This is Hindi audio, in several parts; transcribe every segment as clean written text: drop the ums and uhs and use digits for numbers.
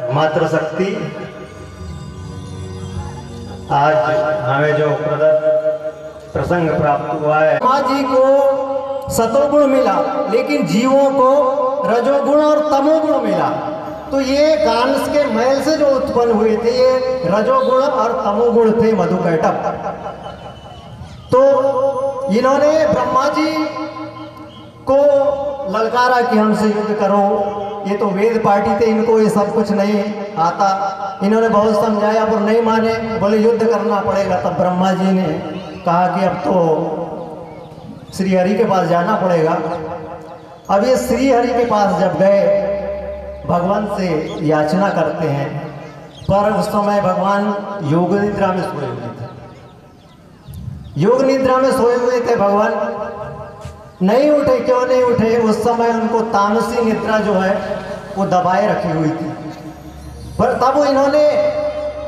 मातृशक्ति आज हमें जो प्रसंग प्राप्त हुआ है, ब्रह्मा जी को सतोगुण मिला लेकिन जीवों को रजोगुण और तमोगुण मिला। तो ये कांस के मैल से जो उत्पन्न हुए थे ये रजोगुण और तमोगुण थे मधुकैटभ। तो इन्होंने ब्रह्मा जी को ललकारा कि हमसे युद्ध करो। ये तो वेद पार्टी थे, इनको ये सब कुछ नहीं आता। इन्होंने बहुत समझाया पर नहीं माने, बोले युद्ध करना पड़ेगा। तब ब्रह्मा जी ने कहा कि अब तो श्री हरि के पास जाना पड़ेगा। अब ये श्री हरि के पास जब गए, भगवान से याचना करते हैं, पर उस समय भगवान योग निद्रा में सोए हुए थे। योग निद्रा में सोए हुए थे भगवान, नहीं उठे। क्यों नहीं उठे? उस समय उनको तामसी निद्रा जो है वो दबाए रखी हुई थी। पर तब इन्होंने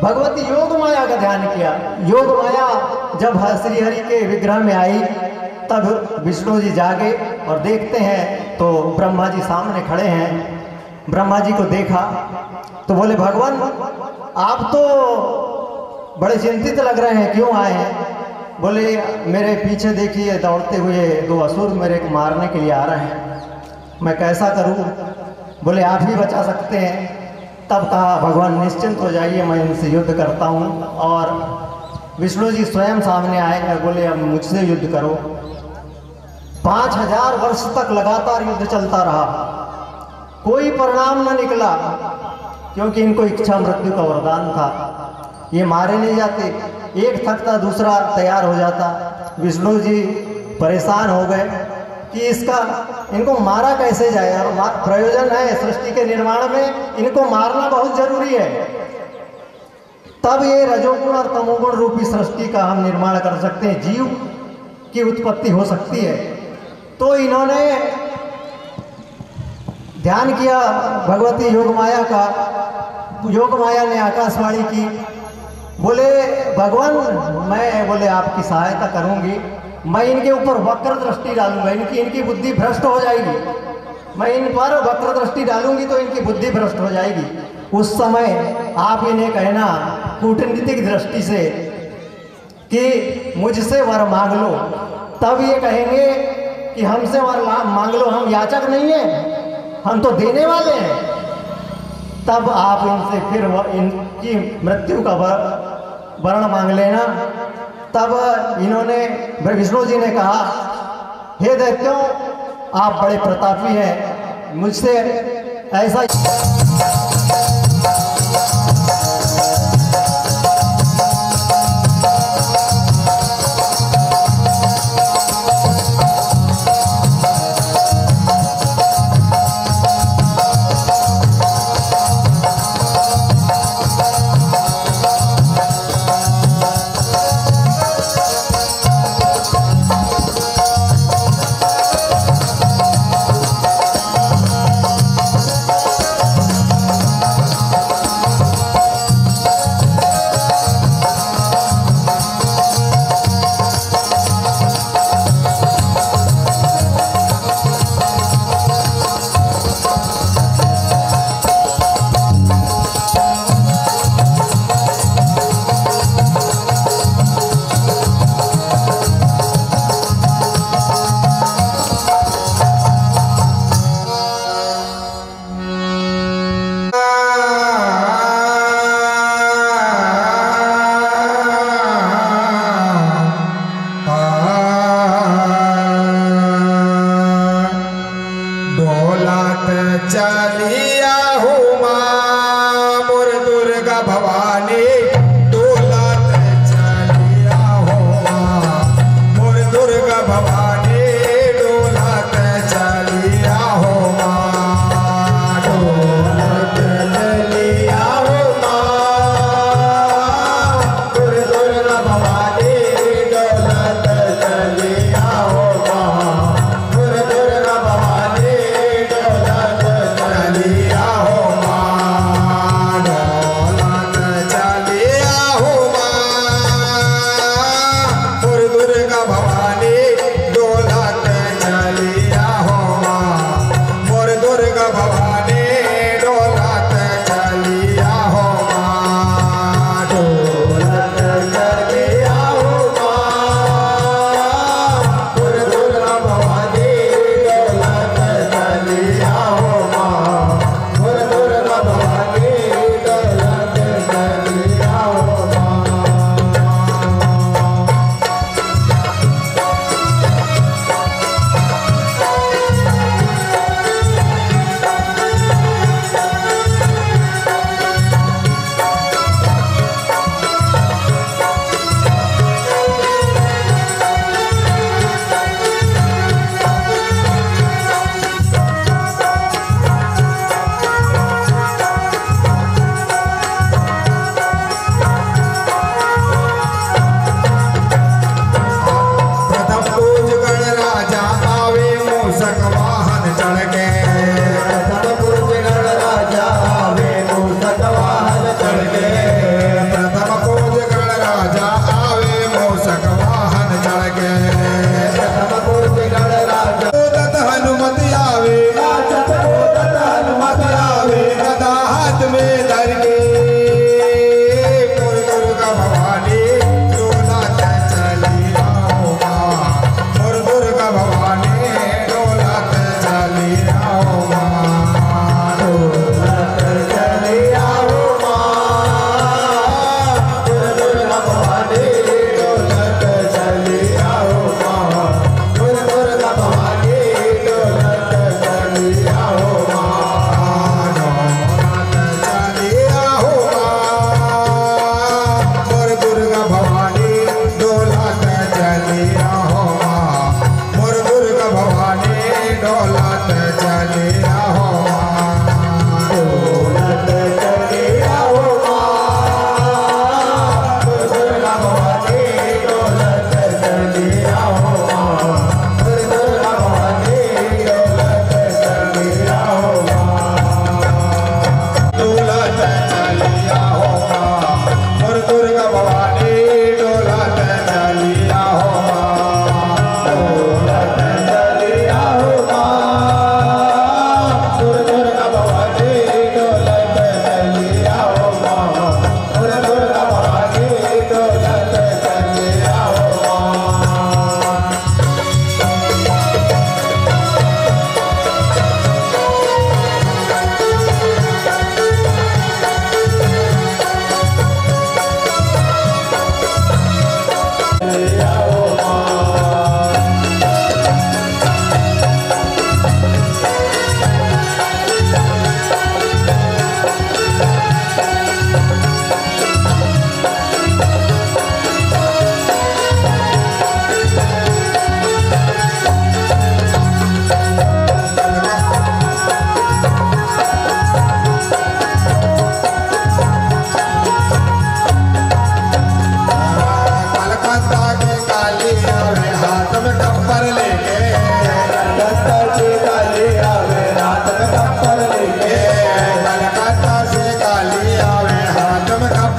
भगवती योग माया का ध्यान किया। योग माया जब श्री हरि के विग्रह में आई तब विष्णु जी जागे और देखते हैं तो ब्रह्मा जी सामने खड़े हैं। ब्रह्मा जी को देखा तो बोले भगवान आप तो बड़े चिंतित लग रहे हैं, क्यों आए हैं? बोले मेरे पीछे देखिए दौड़ते हुए दो असुर मेरे को मारने के लिए आ रहे हैं, मैं कैसा करूं? बोले आप ही बचा सकते हैं। तब कहा भगवान निश्चिंत हो जाइए, मैं इनसे युद्ध करता हूं। और विष्णु जी स्वयं सामने आए और बोले अब मुझसे युद्ध करो। 5000 वर्ष तक लगातार युद्ध चलता रहा, कोई परिणाम न निकला, क्योंकि इनको इच्छा मृत्यु का वरदान था। ये मारे नहीं जाते, एक थकता दूसरा तैयार हो जाता। विष्णु जी परेशान हो गए कि इनको मारा कैसे जाए, और प्रयोजन है सृष्टि के निर्माण में, इनको मारना बहुत जरूरी है। तब ये रजोगुण और तमोगुण रूपी सृष्टि का हम निर्माण कर सकते हैं, जीव की उत्पत्ति हो सकती है। तो इन्होंने ध्यान किया भगवती योग माया का। योग माया ने आकाशवाणी की, बोले भगवान मैं बोले आपकी सहायता करूंगी, मैं इनके ऊपर वक्र दृष्टि डालूंगा, इनकी बुद्धि भ्रष्ट हो जाएगी। मैं इन पर वक्र दृष्टि डालूंगी तो इनकी बुद्धि भ्रष्ट हो जाएगी। उस समय आप इन्हें कहना कूटनीतिक दृष्टि से कि मुझसे वर मांग लो। तब ये कहेंगे कि हमसे वर मांग लो, हम याचक नहीं हैं, हम तो देने वाले हैं। तब आप इनसे फिर इनकी मृत्यु का वर्ण मांग लेना। तब इन्होंने विष्णु जी ने कहा हे दैत्यों आप बड़े प्रतापी हैं, मुझसे ऐसा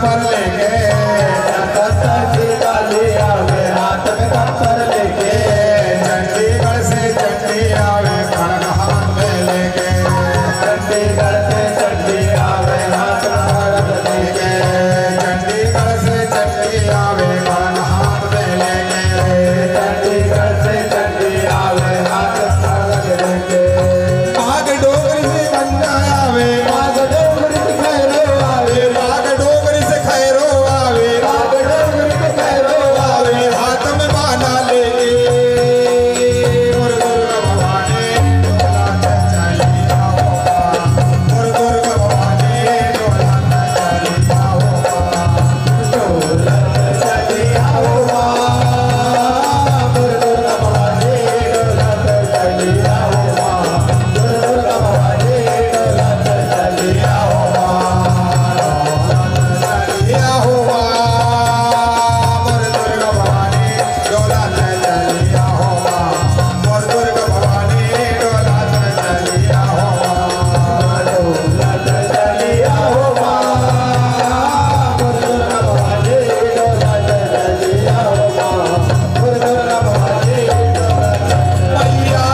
कंपर लेके सीता ले आवे हाथ में कंपर लेके चंडीगढ़ से चंडी आवे खड़ग हाथ में लेके चंडीगढ़ से चंडी आवे हाथ में खड़ग लेके चंडीगढ़ से चंडी आवे खड़ग हाथ में लेके चंडीगढ़ से चंडी आवे हाथ में खड़ग लेके आग डोगरी से बंदा आवे आग डोगरी से खैरो आवे आग डोगरी से खैरो आवे आग डोगरी से खैरो आवे हाथ में बाना लेके मोर दुर्गा भवानी डोला चलिया होगा मोर दुर्गा भवानी डोला चलिया होगा डोला चलिया होगा मोर दुर्गा भवानी डोला चलिया होगा मोर दुर्गा भवानी डोला चलिया होगा चलिया होगा मोर दुर्गा भवानी डोला चलिया होगा मोर दुर्गा भवानी डोला चलिया होगा डोला चलिया होगा मोर दुर्गा भवानी डोला चलिया होगा मोर दुर्गा भवानी मैया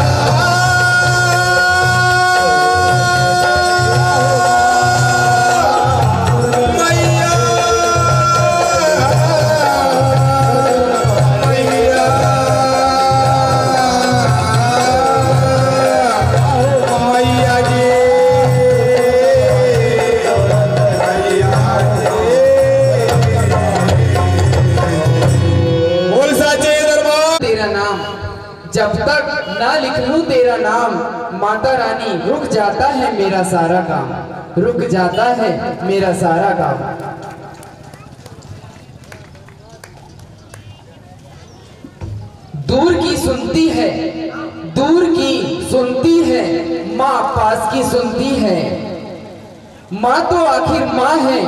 मैया जी बोल साचे दरबार तेरा नाम जब तक ना लिख लूं तेरा नाम माता रानी रुक जाता है मेरा सारा काम रुक जाता है मेरा सारा काम। दूर की सुनती है दूर की सुनती है माँ पास की सुनती है माँ तो आखिर माँ है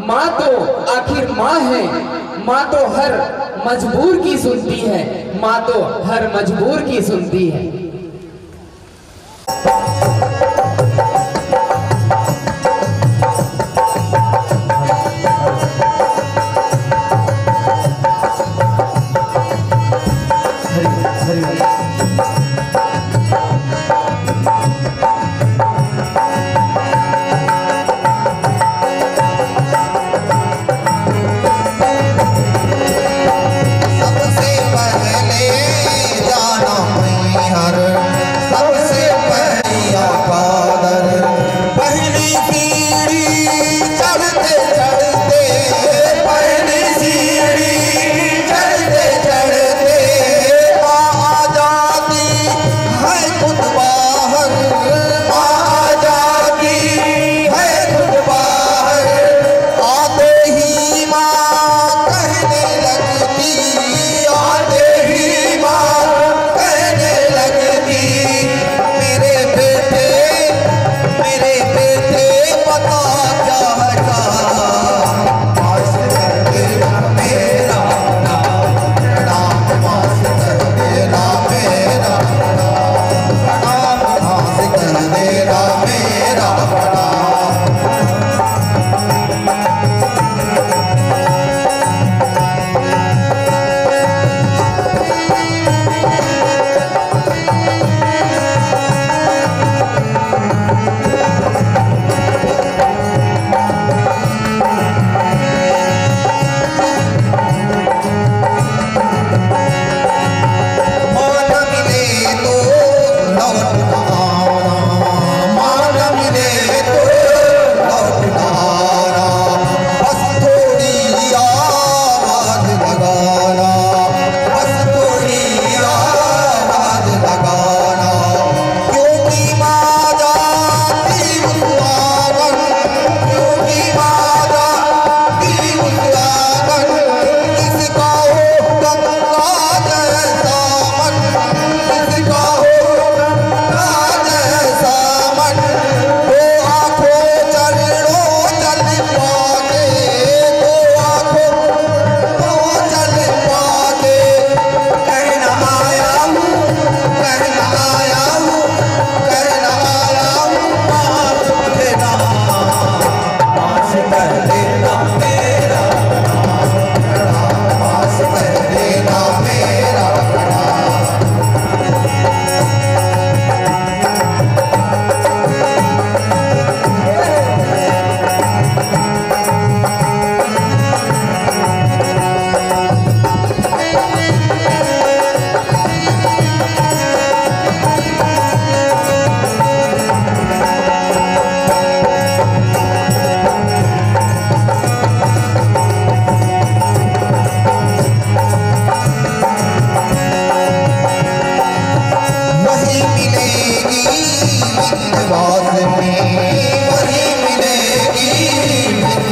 माँ तो आखिर माँ है माँ तो हर मजबूर की सुनती है माँ तो हर मजबूर की सुनती है। सबसे पहले जानो मैहर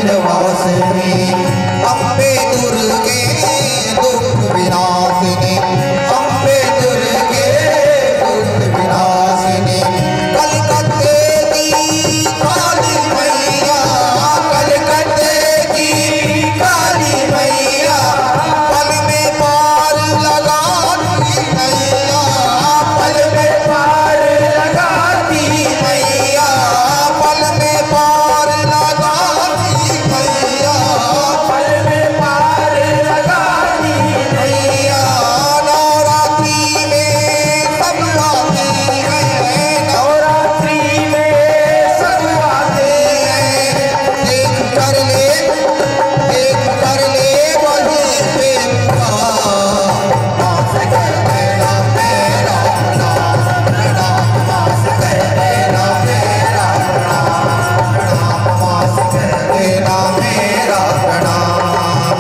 वासिनी अम्बे दुर्गे दुख विनाशिनी अम्बे दुर्गे दुख विनाशिनी कलकत्ते की काली मैया कलकत्ते की काली मैया पल में पार लगाती मैया पल में पार लगाती मैया पल में पार लगाती मैया पल में पार लगाती मैया नवरात्रि में सब आते हैं नवरात्रि में सब आते हैं देख कर ले वही पे मास कर मेरा मेरा प्रणाम मास कर मेरा मेरा प्रणाम मास कर मेरा मेरा प्रणाम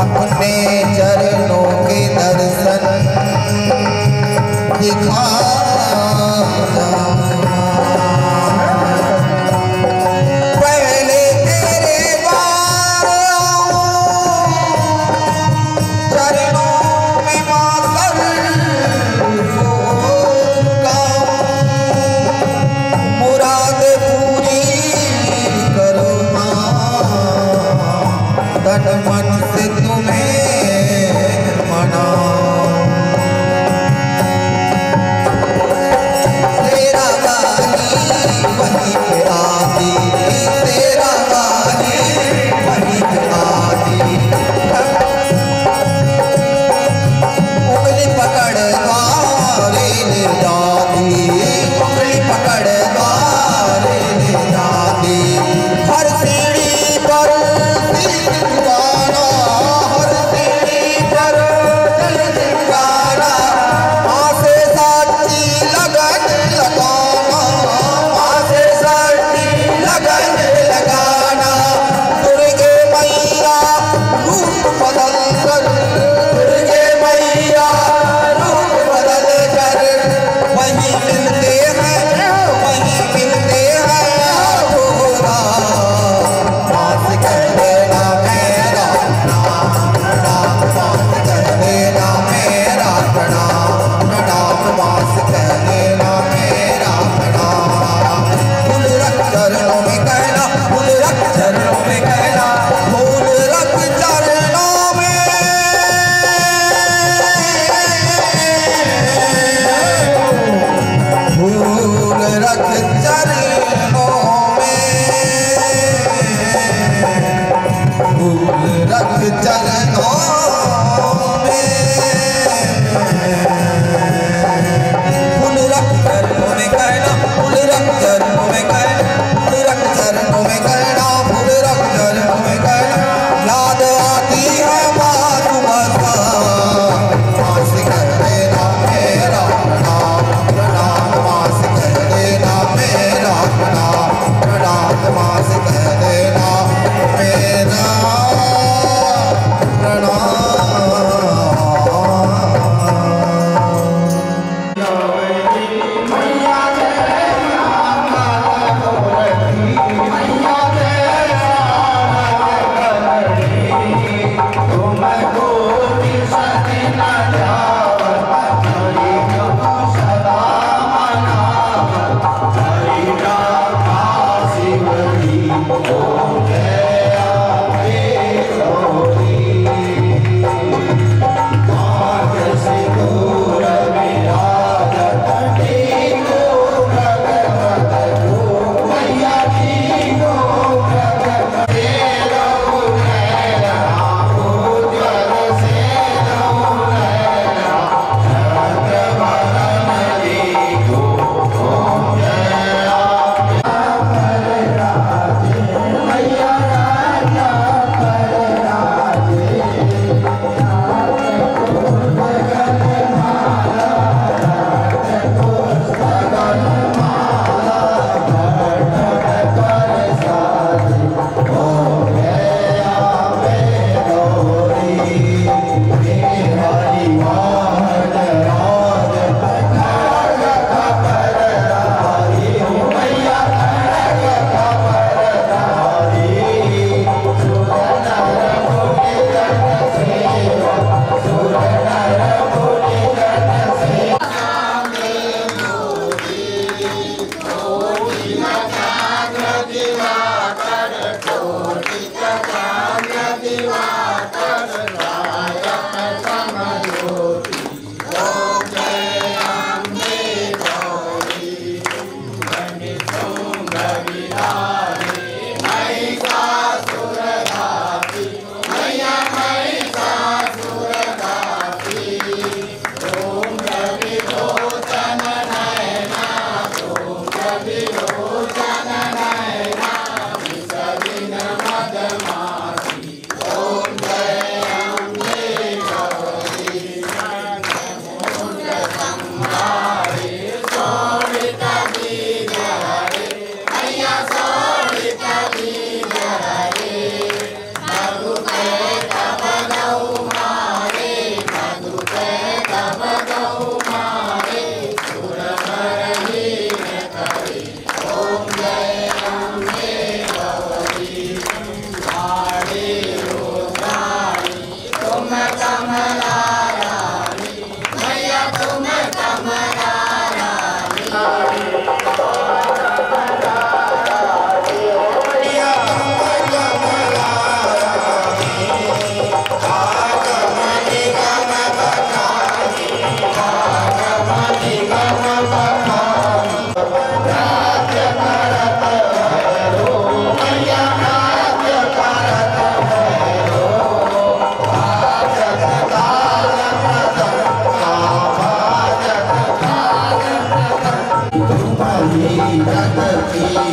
अपने चरणों के दर्शन दिखा पहले तेरे बार चरणों में मातर मुराद पूरी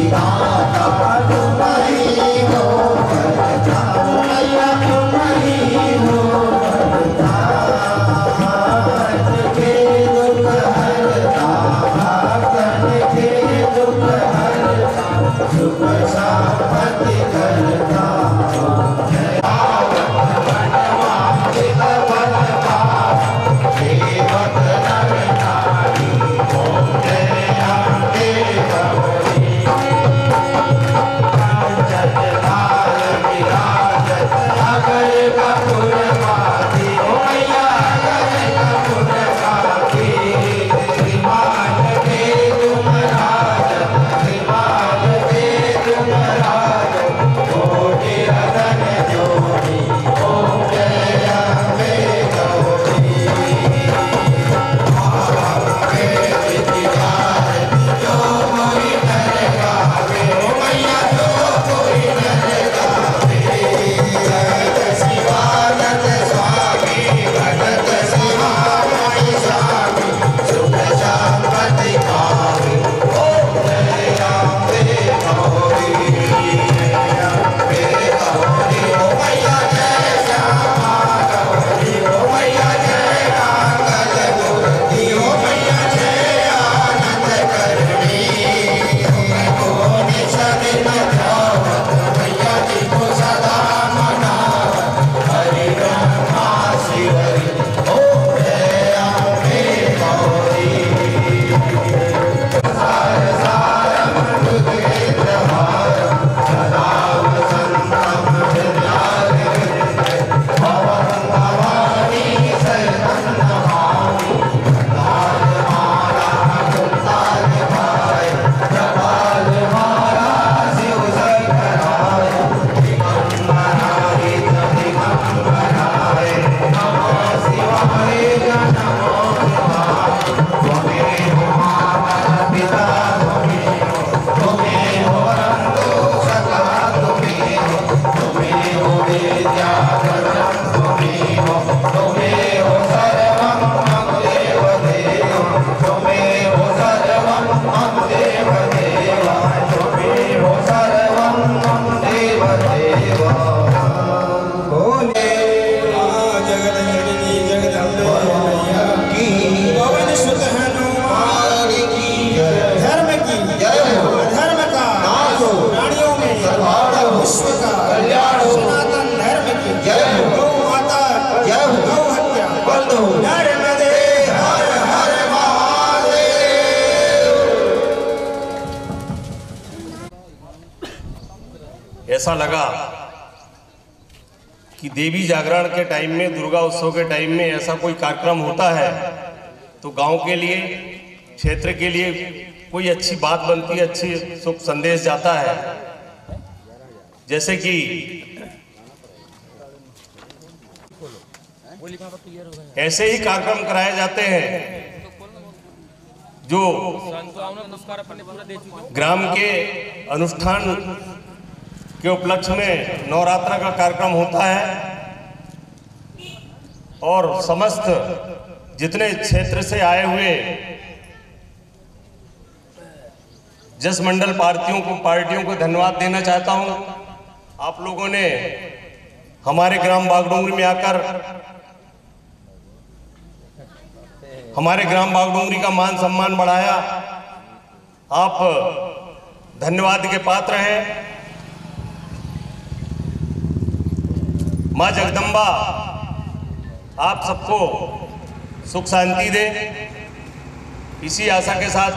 विधाता तुम ही हो करता, मैया तुम ही हो करता, भक्त के दुख हरता, भक्त के दुख हरता, सुख शांति करता। ऐसा लगा कि देवी जागरण के टाइम में, दुर्गा उत्सव के टाइम में ऐसा कोई कार्यक्रम होता है तो गांव के लिए, क्षेत्र के लिए कोई अच्छी बात बनती है, अच्छी शुभ संदेश जाता है। जैसे कि ऐसे ही कार्यक्रम कराए जाते हैं जो ग्राम के अनुष्ठान के उपलक्ष्य में नवरात्र का कार्यक्रम होता है और समस्त जितने क्षेत्र से आए हुए जस मंडल पार्टियों को धन्यवाद देना चाहता हूं। आप लोगों ने हमारे ग्राम बागडोंगरी में आकर हमारे ग्राम बागडोंगरी का मान सम्मान बढ़ाया। आप धन्यवाद के पात्र हैं। मां जगदम्बा आप सबको सुख शांति दे। इसी आशा के साथ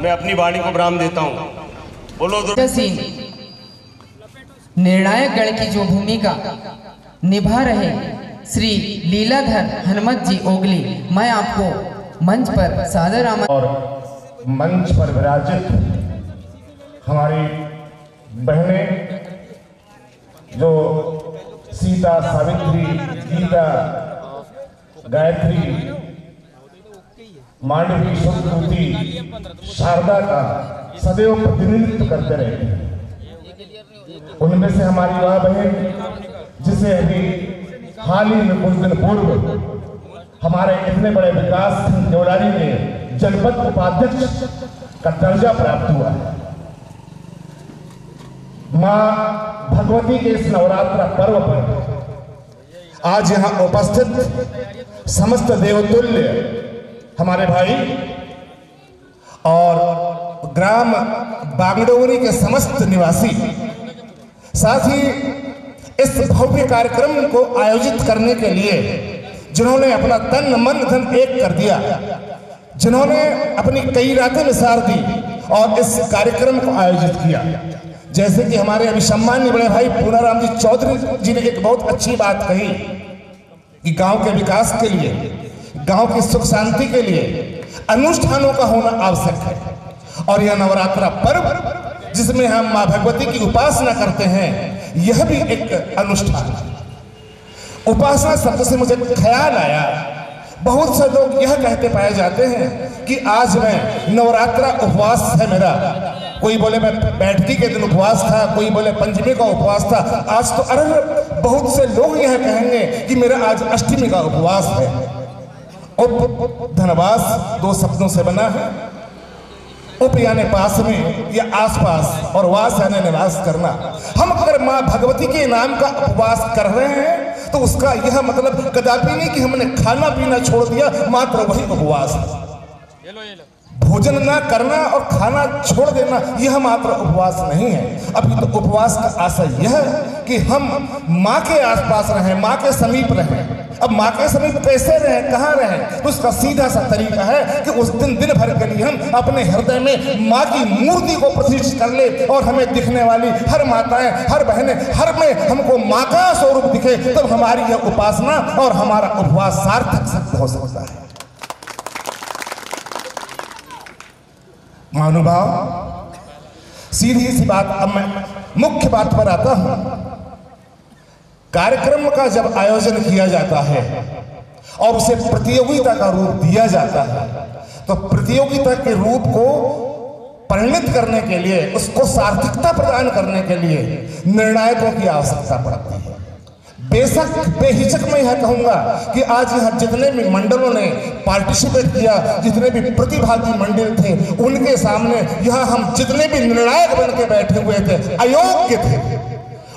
मैं अपनी वाणी को विराम देता हूं। बोलो निर्णायक गण की जो भूमिका निभा रहे श्री लीलाधर हनुमत जी ओगली, मैं आपको मंच पर सादर और मंच पर विराजित हमारी बहनें जो सीता, सावित्री, गीता, गायत्री, मांडवी, शुद्धि, शारदा का सदैव प्रतिनिधित्व करते रहे हैं। उनमें से हमारी वह बहन जिसे अभी हाल ही में कुछ दिन पूर्व हमारे इतने बड़े विकास खंड देवलाली में जनपद उपाध्यक्ष का दर्जा प्राप्त हुआ है। माँ भगवती के इस नवरात्र पर्व पर आज यहाँ उपस्थित समस्त देवतुल्य हमारे भाई और ग्राम बागडोगरी के समस्त निवासी, साथ ही इस भव्य कार्यक्रम को आयोजित करने के लिए जिन्होंने अपना तन मन धन एक कर दिया, जिन्होंने अपनी कई रातें निसार दी और इस कार्यक्रम को आयोजित किया, जैसे कि हमारे अभी सम्मान्य बड़े भाई पूनाराम जी चौधरी जी ने एक बहुत अच्छी बात कही कि गांव के विकास के लिए, गांव की सुख शांति के लिए अनुष्ठानों का होना आवश्यक है। और यह नवरात्रा पर्व जिसमें हम मां भगवती की उपासना करते हैं, यह भी एक अनुष्ठान है। उपासना शब्द से मुझे ख्याल आया, बहुत से लोग यह कहते पाए जाते हैं कि आज मैं नवरात्रा उपवास है मेरा। कोई बोले मैं बैठकी के दिन उपवास था, कोई बोले पंचमी का उपवास था। आज तो अरे बहुत से लोग यह कहेंगे कि मेरा आज अष्टमी का उपवास है। उप धनवास दो शब्दों से बना है। उप यानी पास में या आसपास, और वास यानी निवास करना। हम अगर माँ भगवती के नाम का उपवास कर रहे हैं तो उसका यह मतलब कदापि नहीं कि हमने खाना पीना छोड़ दिया, मात्र वही उपवास है। भोजन ना करना और खाना छोड़ देना यह मात्र उपवास नहीं है। अभी तो उपवास का आशय यह है कि हम माँ के आसपास रहें, माँ के समीप रहें। अब माँ के समीप कैसे रहें, कहाँ रहें, तो उसका सीधा सा तरीका है कि उस दिन दिन भर के लिए हम अपने हृदय में माँ की मूर्ति को प्रतिष्ठित कर ले और हमें दिखने वाली हर माताएं, हर बहनें, हर में हमको माँ का स्वरूप दिखे, तब हमारी यह उपासना और हमारा उपवास सार्थक सिद्ध हो सकता है। महानुभाव, सीधी सी बात, अब मैं मुख्य बात पर आता हूं। कार्यक्रम का जब आयोजन किया जाता है और उसे प्रतियोगिता का रूप दिया जाता है, तो प्रतियोगिता के रूप को परिणित करने के लिए, उसको सार्थकता प्रदान करने के लिए निर्णायकों की आवश्यकता पड़ती है। बेशक बेहिचक मैं यह कहूंगा कि आज यहाँ जितने भी मंडलों ने पार्टिसिपेट किया, जितने भी प्रतिभागी मंडल थे, उनके सामने यहाँ हम जितने भी निर्णायक बन के बैठे हुए थे, अयोग्य थे।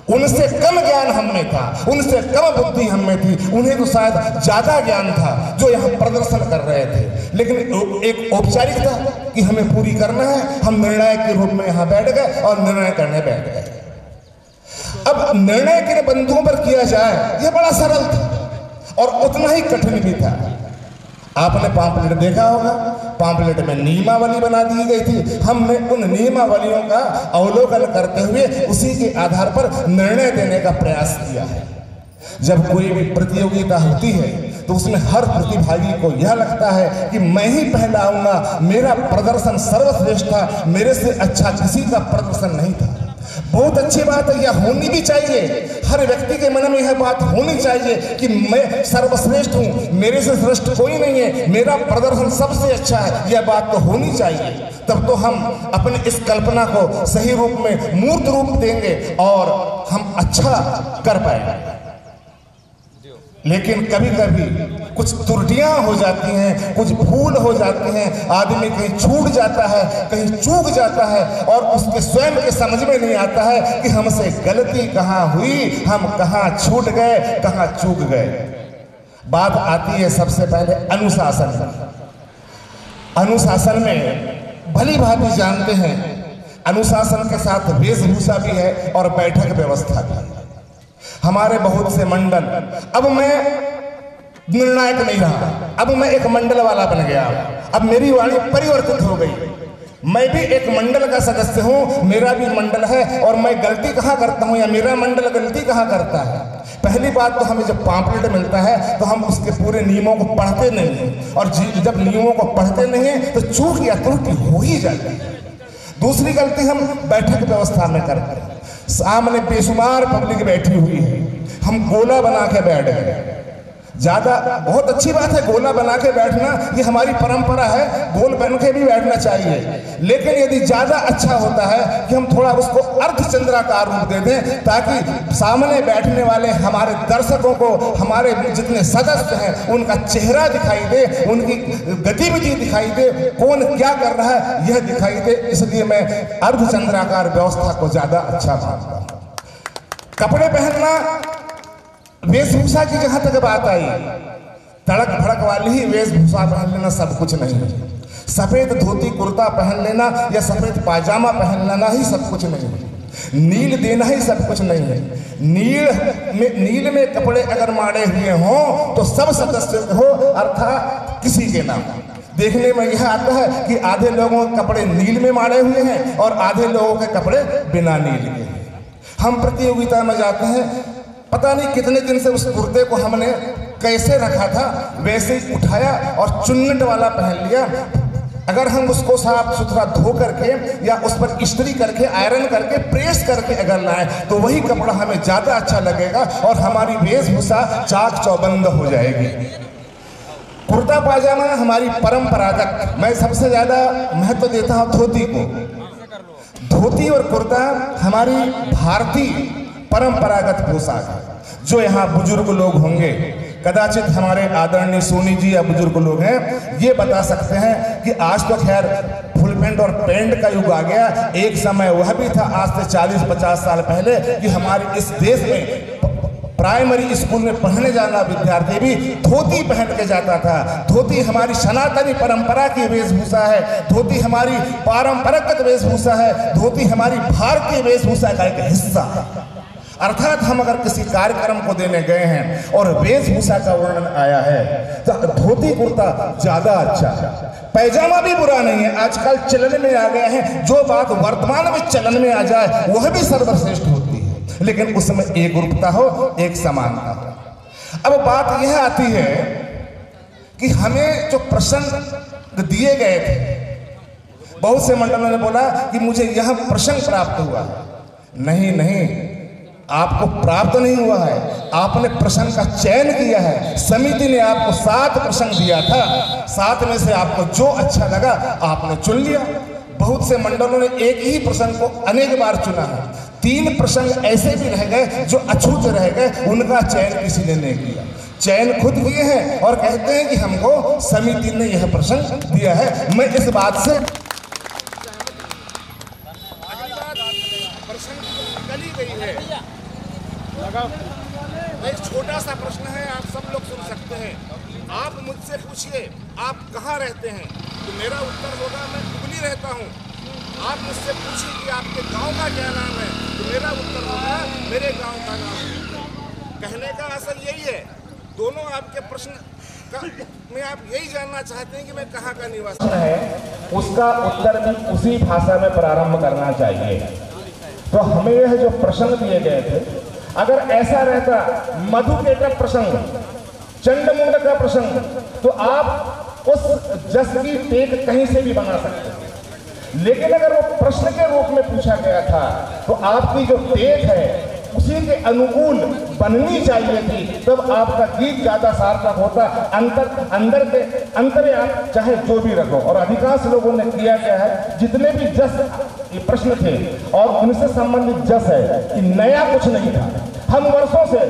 उनसे कम ज्ञान हम में था, उनसे कम बुद्धि हम में थी, उन्हें तो शायद ज्यादा ज्ञान था जो यहाँ प्रदर्शन कर रहे थे। लेकिन एक औपचारिकता कि हमें पूरी करना है, हम निर्णायक के रूप में यहाँ बैठ गए और निर्णय करने बैठ गए। अब निर्णय किन बंधुओं पर किया जाए, यह बड़ा सरल था और उतना ही कठिन भी था। आपने पाम्पलेट देखा होगा, पाम्पलेट में नियमावली बना दी गई थी। हमने उन नियमावलियों का अवलोकन करते हुए उसी के आधार पर निर्णय देने का प्रयास किया है। जब कोई भी प्रतियोगिता होती है तो उसमें हर प्रतिभागी को यह लगता है कि मैं ही पहला आऊंगा, मेरा प्रदर्शन सर्वश्रेष्ठ था, मेरे से अच्छा किसी का प्रदर्शन नहीं था। बहुत अच्छी बात है, यह होनी भी चाहिए। हर व्यक्ति के मन में यह बात होनी चाहिए कि मैं सर्वश्रेष्ठ हूँ, मेरे से श्रेष्ठ कोई नहीं है, मेरा प्रदर्शन सबसे अच्छा है, यह बात तो होनी चाहिए। तब तो हम अपने इस कल्पना को सही रूप में मूर्त रूप देंगे और हम अच्छा कर पाएंगे। लेकिन कभी कभी कुछ त्रुटियां हो जाती हैं, कुछ भूल हो जाती हैं, आदमी कहीं छूट जाता है, कहीं चूक जाता है और उसके स्वयं के समझ में नहीं आता है कि हमसे गलती कहाँ हुई, हम कहाँ छूट गए, कहाँ चूक गए। बात आती है सबसे पहले अनुशासन। अनुशासन में भली भांति जानते हैं, अनुशासन के साथ वेशभूषा भी है और बैठक व्यवस्था भी। हमारे बहुत से मंडल, अब मैं निर्णायक नहीं रहा, अब मैं एक मंडल वाला बन गया, अब मेरी वाणी परिवर्तित हो गई। मैं भी एक मंडल का सदस्य हूं, मेरा भी मंडल है और मैं गलती कहाँ करता हूं या मेरा मंडल गलती कहाँ करता है। पहली बात तो हमें जब पाम्पलेट मिलता है तो हम उसके पूरे नियमों को पढ़ते नहीं हैं, और जब नियमों को पढ़ते नहीं हैं तो चूक या त्रुटि हो ही जाती है। दूसरी गलती हम बैठक व्यवस्था में करते हैं। सामने बेशुमार पब्लिक बैठी हुई है, हम गोला बना के बैठ गए, ज़्यादा बहुत अच्छी बात है, गोला बना के बैठना ये हमारी परंपरा है, गोल बन के भी बैठना चाहिए। लेकिन यदि ज़्यादा अच्छा होता है कि हम थोड़ा उसको अर्धचंद्राकार रूप दे दें, ताकि सामने बैठने वाले हमारे दर्शकों को, हमारे जितने सदस्य हैं, उनका चेहरा दिखाई दे, उनकी गतिविधि दिखाई दे, कौन क्या कर रहा है यह दिखाई दे। इसलिए मैं अर्धचंद्राकार व्यवस्था को ज़्यादा अच्छा मानता हूँ। कपड़े पहनना, वेशभूषा की जहां तक बात आई, तड़क भड़क वाली ही वेशभूषा पहन लेना सब कुछ नहीं है। सफेद धोती कुर्ता पहन लेना या सफेद पायजामा पहन लेना ही सब कुछ नहीं है। नील देना ही सब कुछ नहीं है। नील में कपड़े अगर माड़े हुए हों तो सब सदस्य हो, अर्थात किसी के नाम। देखने में यह आता है कि आधे लोगों के कपड़े नील में माड़े हुए हैं और आधे लोगों के कपड़े बिना नील के। हम प्रतियोगिता में जाते हैं, पता नहीं कितने दिन से उस कुर्ते को हमने कैसे रखा था, वैसे ही उठाया और चुन्नट वाला पहन लिया। अगर हम उसको साफ सुथरा धो करके या उस पर इस्त्री करके, आयरन करके, प्रेस करके अगर लाएं तो वही कपड़ा हमें ज़्यादा अच्छा लगेगा और हमारी वेशभूषा चाक चौबंद हो जाएगी। कुर्ता पायजामा हमारी परंपरागत, मैं सबसे ज़्यादा महत्व देता हूँ धोती को। धोती और कुर्ता हमारी भारतीय परंपरागत पोशाक है। जो यहाँ बुजुर्ग लोग होंगे, कदाचित हमारे आदरणीय सोनी जी या बुजुर्ग लोग हैं, ये बता सकते हैं कि आज तो खैर फुल पैंट और पैंट का युग आ गया। एक समय वह भी था, आज से 40-50 साल पहले, कि हमारे इस देश में प्राइमरी स्कूल में पढ़ने जाना विद्यार्थी भी धोती पहन के जाता था। धोती हमारी सनातनी परंपरा की वेशभूषा है, धोती हमारी पारंपरिक वेशभूषा है, धोती हमारी भारतीय वेशभूषा का एक हिस्सा है। अर्थात हम अगर किसी कार्यक्रम को देने गए हैं और वेशभूषा का वर्णन आया है तो धोती कुर्ता ज्यादा अच्छा है। पैजामा भी बुरा नहीं है, आजकल चलन में आ गया है। जो बात वर्तमान में चलन में आ जाए वह भी सर्वश्रेष्ठ होती है, लेकिन उसमें एक रूपता हो, एक समानता हो। अब बात यह आती है कि हमें जो प्रसंग दिए गए थे, बहुत से मंडलों ने बोला कि मुझे यह प्रसंग प्राप्त हुआ। नहीं, आपको प्राप्त नहीं हुआ है, आपने प्रसंग का चयन किया है। समिति ने आपको 7 प्रसंग दिया था, 7 में से आपको जो अच्छा लगा आपने चुन लिया। बहुत से मंडलों ने एक ही प्रसंग को अनेक बार चुना है। 3 प्रसंग ऐसे भी रह गए जो अछूत रह गए, उनका चयन किसी ने नहीं किया। चयन खुद किए हैं और कहते हैं कि हमको समिति ने यह प्रसंग दिया है। मैं इस बात से एक छोटा सा प्रश्न है, आप सब लोग सुन सकते हैं। आप मुझसे पूछिए आप कहाँ रहते हैं, तो मेरा उत्तर होगा मैं हुगली रहता हूँ। आप मुझसे पूछिए कि आपके गांव का क्या नाम है, तो मेरा उत्तर होगा मेरे गांव का नाम है। कहने का असल यही है, दोनों आपके प्रश्न में आप यही जानना चाहते हैं कि मैं कहाँ का निवासी है, उसका उत्तर भी उसी भाषा में प्रारंभ करना चाहिए। तो हमें यह जो प्रश्न दिए गए थे, अगर ऐसा रहता मधु के का प्रसंग, चंडमुंड का प्रसंग, तो आप उस जस की टेक कहीं से भी बना सकते हैं। लेकिन अगर वो प्रश्न के रूप में पूछा गया था तो आपकी जो टेक है उसी के अनुकूल बननी चाहिए थी, तब आपका गीत ज्यादा सार्थक होता। अंदर के अंतर्याम चाहे जो भी रखो, और अधिकांश लोगों ने किया क्या है, जितने भी जस ये प्रश्न थे और उनसे संबंधित जस है कि नया कुछ नहीं था। हम वर्षों से,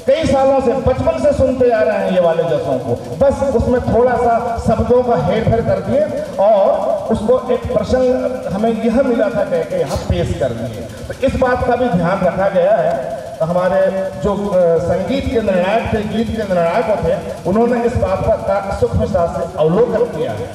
कई सालों से, बचपन से सुनते आ रहे हैं ये वाले जसों को, बस उसमें थोड़ा सा शब्दों का हेरफेर कर दिए और उसको एक प्रसंग हमें यह मिला था कह के यहाँ पेश कर दिए। तो इस बात का भी ध्यान रखा गया है। हमारे जो संगीत के निर्णायक थे, गीत के निर्णायक थे, उन्होंने इस बात का सूक्ष्मता से अवलोकन किया है।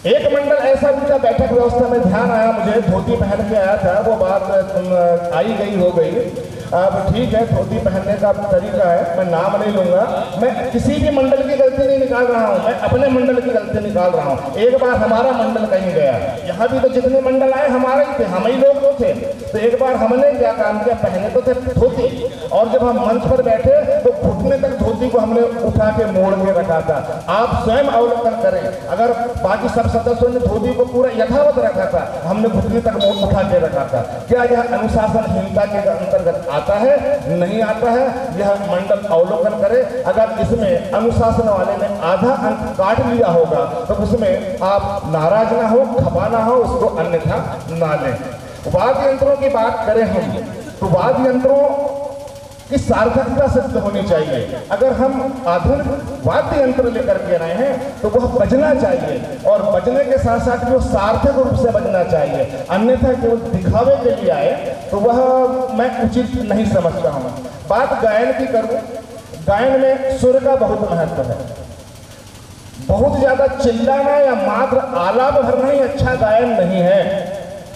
एक मंडल ऐसा भी था, बैठक व्यवस्था में ध्यान आया मुझे, धोती पहन के आया था, वो बात आई गई हो गई। अब ठीक है, धोती पहनने का तरीका है, मैं नाम नहीं लूंगा। मैं किसी भी मंडल की गलती नहीं निकाल रहा हूँ, मैं अपने मंडल की गलती निकाल रहा हूँ। एक बार हमारा मंडल कहीं गया, यहाँ भी तो जितने मंडल आए हमारे ही थे, हम ही लोग तो थे। तो एक बार हमने क्या काम किया, पहने तो थे धोती, और जब हम मंच पर बैठे तो घुटने तक धोती को हमने उठा के मोड़ के रखा था। आप स्वयं अवलोकन करें, अगर बाकी सब सदस्यों ने धोती को पूरा यथावत रखा था, हमने घुटने तक उठा के रखा था, क्या यह अनुशासनहीनता के अंतर्गत आता है? नहीं आता है। यह मंडल अवलोकन करे। अगर इसमें अनुशासन वाले ने आधा अंक काट लिया होगा तो उसमें आप नाराज ना हो, खपा ना हो, उसको अन्यथा ना लें। वाद्य यंत्रों की बात करें हम तो वाद्य यंत्रों की सार्थकता सिद्ध होनी चाहिए। अगर हम आधुनिक वाद्य यंत्र लेकर के आए हैं तो वह बजना चाहिए, और बजने के साथ साथ वो सार्थक रूप से बजना चाहिए। अन्यथा केवल दिखावे के लिए आए तो वह मैं उचित नहीं समझता हूँ। बात गायन की करूँ, गायन में सुर का बहुत महत्व है। बहुत ज्यादा चिल्लाना या मात्र आलाप भरना ही अच्छा गायन नहीं है।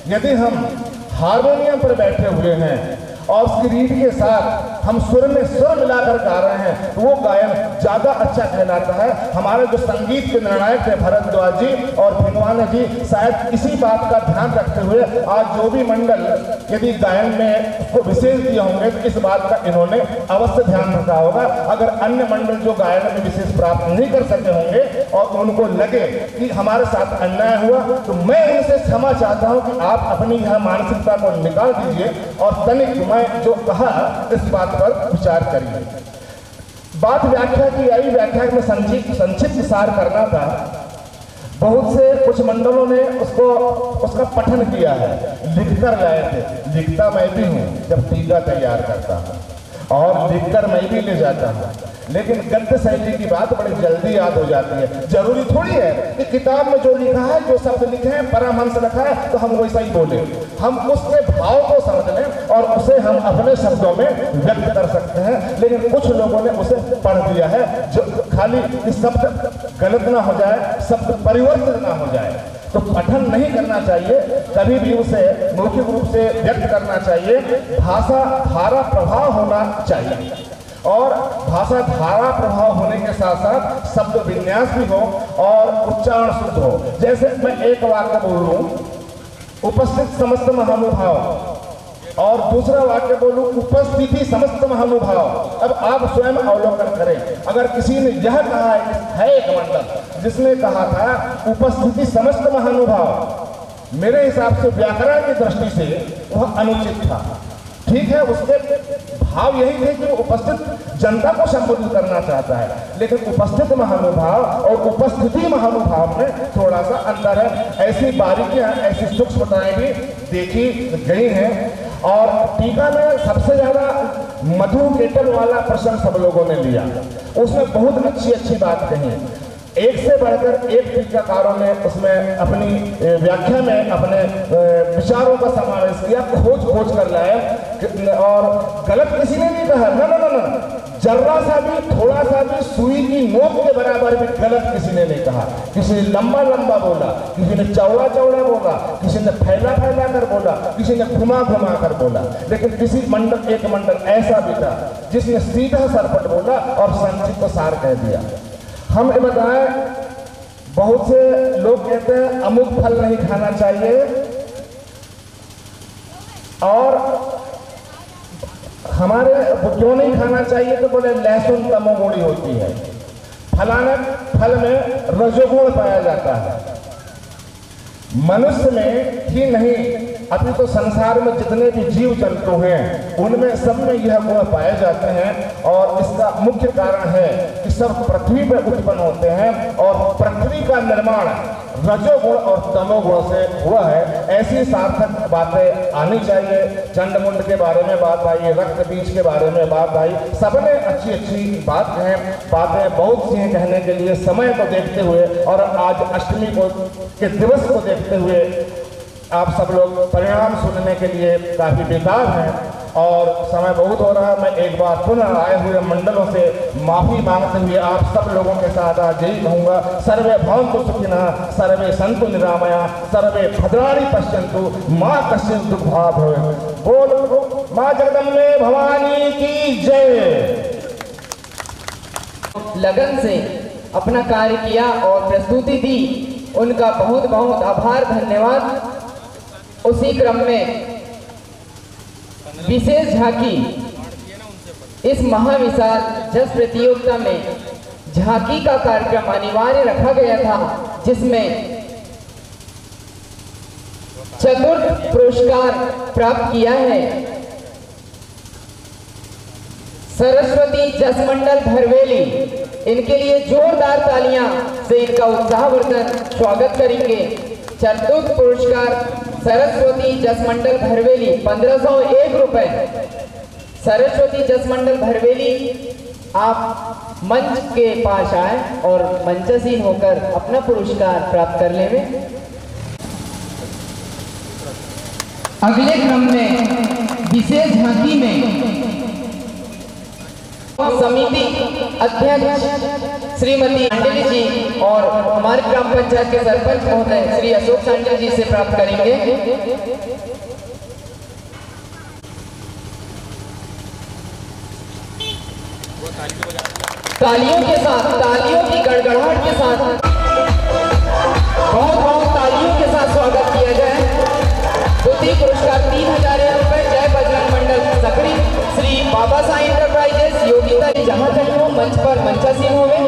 यदि हम हारमोनियम पर बैठे हुए हैं और उसकी रीड के साथ हम सुर में सुर मिलाकर गा रहे हैं तो वो गायन ज्यादा अच्छा कहलाता है। हमारे जो संगीत के निर्णायक थे भरद्वाज जी और भिनवाने जी, शायद इसी बात का ध्यान रखते हुए आज जो भी मंडल यदि गायन में उसको विशेष दिए होंगे तो इस बात का इन्होंने अवश्य ध्यान रखा होगा। अगर अन्य मंडल जो गायन में विशेष प्राप्त नहीं कर सके होंगे और उनको लगे कि हमारे साथ अन्याय हुआ तो मैं इनसे क्षमा चाहता हूं कि आप अपनी यह मानसिकता को निकाल दीजिए और तनिक मैं जो कहा इस बात पर विचार करिए। बात व्याख्या की आई, व्याख्या में संक्षिप्त सार करना था। बहुत से कुछ मंडलों ने उसका पठन किया है, लिखकर लाए थे। लिखता मैं भी हूँ जब टीका तैयार करता हूँ और लिखकर मैं भी ले जाता हूँ, लेकिन गद्य शैली की बात बड़ी जल्दी याद हो जाती है। जरूरी थोड़ी है कि किताब में जो लिखा है, जो शब्द लिखे हैं, परमहंस रखा है तो हम वैसा ही बोले। हम उसके भाव को समझ लें और उसे हम अपने शब्दों में व्यक्त कर सकते हैं। लेकिन कुछ लोगों ने उसे पढ़ दिया है जो खाली कि शब्द गलत ना हो जाए, शब्द परिवर्तित ना हो जाए, तो पठन नहीं करना चाहिए। कभी भी उसे मौखिक रूप से व्यक्त करना चाहिए। भाषा धारा प्रभाव होना चाहिए और भाषा धारा प्रभाव होने के साथ साथ शब्द विन्यास भी हो और उच्चारण शुद्ध हो। जैसे मैं एक वाक्य बोलूं, उपस्थित समस्त महानुभाव, और दूसरा वाक्य बोलूं, उपस्थिति समस्त महानुभाव। अब आप स्वयं अवलोकन करें। अगर किसी ने यह कहा है एक मंडल जिसने कहा था उपस्थिति समस्त महानुभाव, मेरे हिसाब से व्याकरण की दृष्टि से वह अनुचित था। ठीक है, उसके भाव यही थे कि वो उपस्थित जनता को संबोधित करना चाहता है, लेकिन उपस्थित महानुभाव और उपस्थिति महानुभाव में थोड़ा सा अंतर है। ऐसी बारीकियां, ऐसी सूक्ष्मताएं भी देखी गई हैं। और टीका में सबसे ज्यादा मधु केटल वाला प्रश्न सब लोगों ने लिया, उसमें बहुत अच्छी बात कही। एक से बढ़कर एक टीकाकारों ने उसमें अपनी व्याख्या में अपने विचारों का समावेश किया, खोज कर लाया और गलत किसी ने नहीं कहा। ना, जर्रा सा भी, थोड़ा सा भी सुई की नोक के बराबर भी गलत किसी ने नहीं कहा। किसी ने लंबा बोला, किसी ने चौड़ा बोला, किसी ने फैला कर बोला, किसी ने घुमा कर बोला। लेकिन एक मंडल ऐसा भी था जिसने सीधा सरपट बोला और संक्षिप्त सार कह दिया। हम ये बताएं, बहुत से लोग कहते हैं अमुक फल नहीं खाना चाहिए, और हमारे क्यों नहीं खाना चाहिए तो बोले लहसुन तमोगुणी होती है, फलाना फल में रजोगुण पाया जाता है। मनुष्य में ही नहीं अभी तो संसार में जितने भी जीव जंतु हैं उनमें सब में यह गुण पाए जाते हैं, और इसका मुख्य कारण है कि सब पृथ्वी पर उत्पन्न होते हैं और पृथ्वी का निर्माण रजोगुण और तमोगुण से हुआ है। ऐसी सार्थक बातें आनी चाहिए। चंडमुंड के बारे में बात आई, रक्त बीज के बारे में बात आई, सबने अच्छी बात कहें। बातें बहुत सी हैं कहने के लिए। समय को देखते हुए और आज अष्टमी के दिवस को देखते हुए आप सब लोग परिणाम सुनने के लिए काफी बेकार हैं और समय बहुत हो रहा है। मैं एक बार पुनः आए हुए मंडलों से माफी मांगते हुए आप सब लोगों के साथ आज यही कहूँगा, सर्वे भवन्तु सुखिनः, सर्वे सन्तु निरामया, सर्वे भद्राणि पश्यन्तु, माँ कश्चित् दुःखभाग् भवेत्। बोलो माँ जगदम्बे भवानी की जय। लगन से अपना कार्य किया और प्रस्तुति दी, उनका बहुत आभार, धन्यवाद। उसी क्रम में विशेष झांकी इस महाविशाल जस प्रतियोगिता में झांकी का कार्यक्रम अनिवार्य रखा गया था, जिसमें चतुर्थ पुरस्कार प्राप्त किया है सरस्वती जसमंडल भरवेली। इनके लिए जोरदार तालियां से इनका उत्साहवर्धन स्वागत करेंगे। चतुर्थ पुरस्कार सरस्वती जसमंडल भरवेली 1501 रुपए। सरस्वती जसमंडल भरवेली, आप मंच के पास आए और मंचासीन होकर अपना पुरस्कार प्राप्त कर लें। अगले क्रम में विशेष झांकी में समिति अध्यक्ष श्रीमती सांडली जी और हमारे ग्राम पंचायत के सरपंच महोदय श्री अशोक सांडली जी से प्राप्त करेंगे। तालियों के साथ, तालियों की गड़गड़ाहट के साथ, बहुत बहुत तालियों के साथ स्वागत किया जाए। द्वितीय पुरस्कार 3000 रुपए जय बजरंग मंडल सकरी श्री बाबा साई एंटरप्राइजेस योगिता जी, जहां तक वो मंच पर मंचासीन होवे।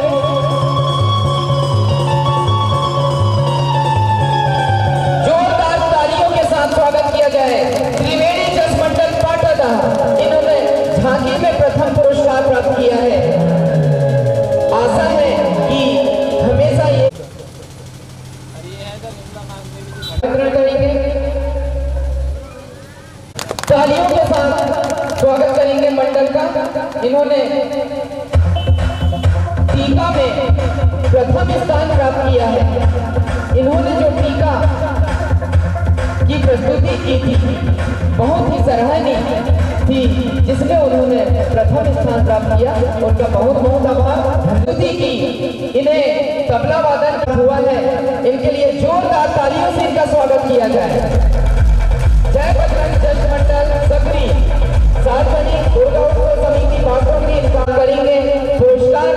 जोरदार तालियों के साथ स्वागत किया जाए त्रिवेणी जसमंडल पाटदा। इन्होंने झांकी में प्रथम पुरस्कार प्राप्त किया है। आशा है कि हमेशा ये तालियों के साथ स्वागत करेंगे मंडल का। इन्होंने टीका में प्रथम स्थान प्राप्त किया है। इन्होंने जो टीका की प्रस्तुति की थी बहुत ही सराहनीय थी, जिसमें उन्होंने प्रथम स्थान प्राप्त किया। उनका बहुत बहुत आभार। प्रस्तुति की इन्हें तबला वादन हुआ है, इनके लिए जोरदार तालियों से इनका स्वागत किया जाए। जय बजरंग जसमंडल सकरी सार्वजनिक दुर्गा उत्सव समिति बागडोगरी इनका करेंगे। पुरस्कार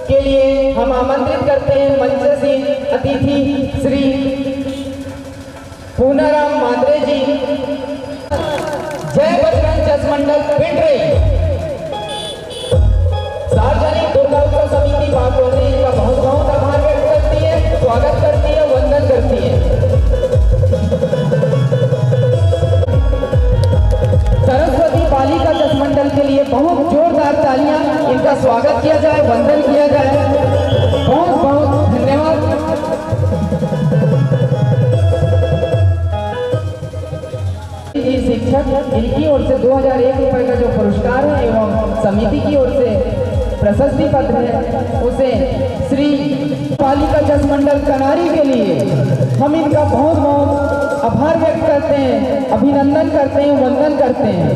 के लिए हम आमंत्रित करते हैं मंचासीन अतिथि श्री पूनाराम मात्रे जी। जय बजरंग जसमंडल पिंडरी सार्वजनिक दुर्गा उत्सव समिति बागडोगरी इनका बहुत बहुत आभार व्यक्त करती है, स्वागत करती है, वंदन करती है। सरस्वती बालिका जसमंडल के लिए बहुत जोरदार तालियां, इनका स्वागत किया जाए, वंदन किया जाए। बहुत बहुत धन्यवाद। शिक्षक, इनकी ओर से 2001 रुपए का जो पुरस्कार है एवं समिति की ओर से प्रशस्ति पत्र है, उसे श्री बालिका जसमंडल कनारी के लिए हम इनका बहुत बहुत आभार व्यक्त करते हैं, अभिनंदन करते हैं, वंदन करते हैं,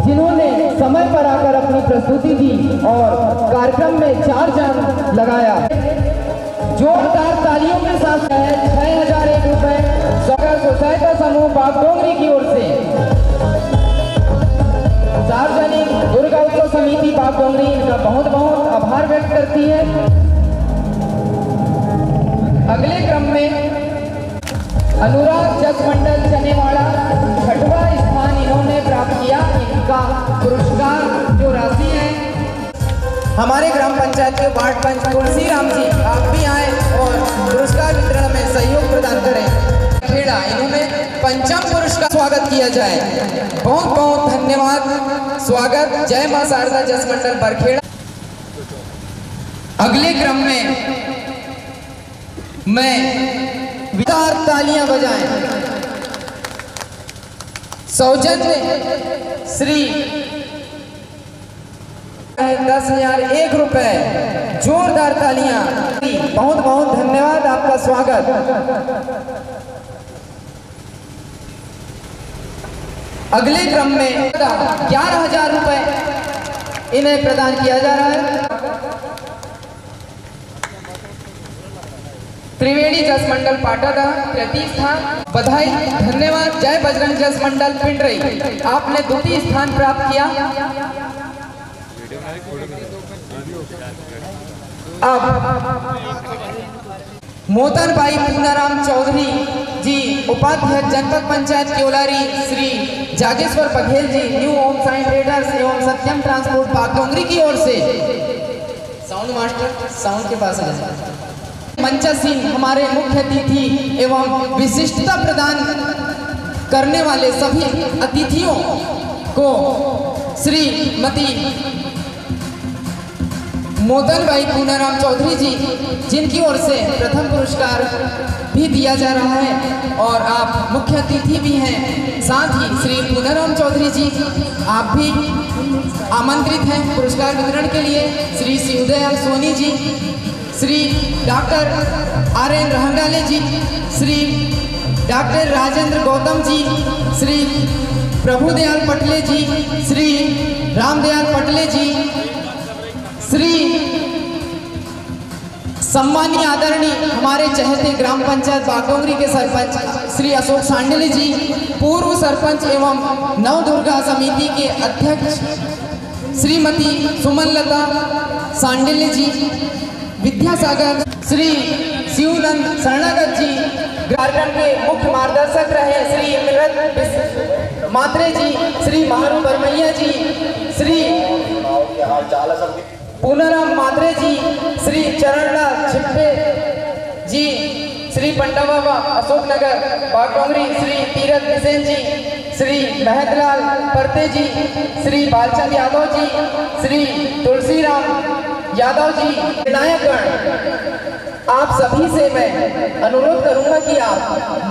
जिन्होंने समय पर आकर अपनी प्रस्तुति दी और कार्यक्रम में 4 जान लगाया। जोरदार तालियों के साथ 6001 रुपए सोसाइटी समूह बागडोगरी की ओर से सार्वजनिक दुर्गा उत्सव समिति बागडोगरी इनका बहुत बहुत आभार व्यक्त करती है। अगले क्रम में अनुराग जसमंडल चनेवाड़ा 6वां स्थान इन्होंने प्राप्त किया। इनका पुरस्कार जो राशि है, हमारे ग्राम पंचायत के वार्ड पंच तुलसी राम जी, आप भी आए और पुरस्कार वितरण में सहयोग प्रदान करें। खेड़ा, इन्होंने पंचम पुरस्कार स्वागत किया जाए। बहुत बहुत धन्यवाद, स्वागत। जय मां शारदा जसमंडल बरखेड़ा। अगले क्रम में मैं विचार तालियां बजाएं। सौजन्य श्री 10,001 रुपए, जोरदार तालियां। बहुत बहुत धन्यवाद, आपका स्वागत। अगले क्रम में 11,000 रुपए इन्हें प्रदान किया जा रहा है। त्रिवेणी जसमंडल पाटदा तृतीय स्थान, बधाई, धन्यवाद। जय बजरंग जसमंडल पिंडरी, आपने द्वितीय स्थान प्राप्त किया। अब मोतन भाई पूनाराम चौधरी जी, उपाध्यक्ष जनपद panchayat Kewlari Shri Jageshwar Baghel ji, new home sign traders एवं सत्यम ट्रांसपोर्ट बागडोंगरी की ओर से। साउंड मास्टर साउंड के पास आ जाए। मंचासीन हमारे मुख्य अतिथि एवं विशिष्टता प्रदान करने वाले सभी अतिथियों को श्रीमती मोतन भाई पूनाराम चौधरी जी, जिनकी ओर से प्रथम पुरस्कार भी दिया जा रहा है और आप मुख्य अतिथि भी हैं। साथ ही श्री पूनाराम चौधरी जी आप भी आमंत्रित हैं पुरस्कार वितरण के लिए। श्री शिवदयाल सोनी जी, श्री डॉक्टर RN रहंगाले जी, श्री डॉक्टर राजेंद्र गौतम जी, श्री प्रभुदयाल पटले जी, श्री रामदयाल पटले जी, श्री सम्मानीय आदरणीय हमारे चहेते ग्राम पंचायत बागडोंगरी के सरपंच श्री अशोक सांडले जी, पूर्व सरपंच एवं नवदुर्गा समिति के अध्यक्ष श्रीमती सुमनलता सांडले जी, विद्यासागर श्री शिवनंद शरणागत जी, कार्यक्रम के मुख्य मार्गदर्शक रहे श्री मिलत मात्रे जी, श्री महारू बरमैया जी, श्री पूनाराम मात्रे जी, श्री चरणलाल छिप्पे जी, श्री पंडा बाबा अशोकनगर बागडोंगरी, श्री तीरथ बिसेन जी, श्री महतलाल परते जी, श्री बालचंद यादव जी, श्री तुलसीराम यादव जी। विधायकगण, आप सभी से मैं अनुरोध करूंगा कि आप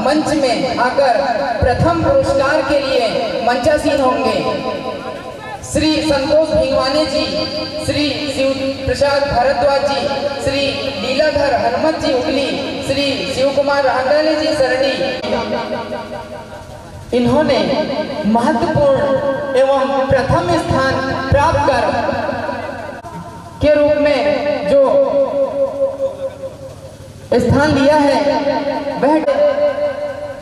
मंच में आकर प्रथम पुरस्कार के लिए मंचासीन होंगे। श्री संतोष भिंगवाने जी, श्री शिव प्रसाद भारद्वाज जी, श्री लीलाधर हनुमत जी उगली, श्री शिव कुमार रहंगाले जी सरणी, इन्होंने महत्वपूर्ण एवं प्रथम स्थान प्राप्त कर के रूप में जो स्थान लिया है वह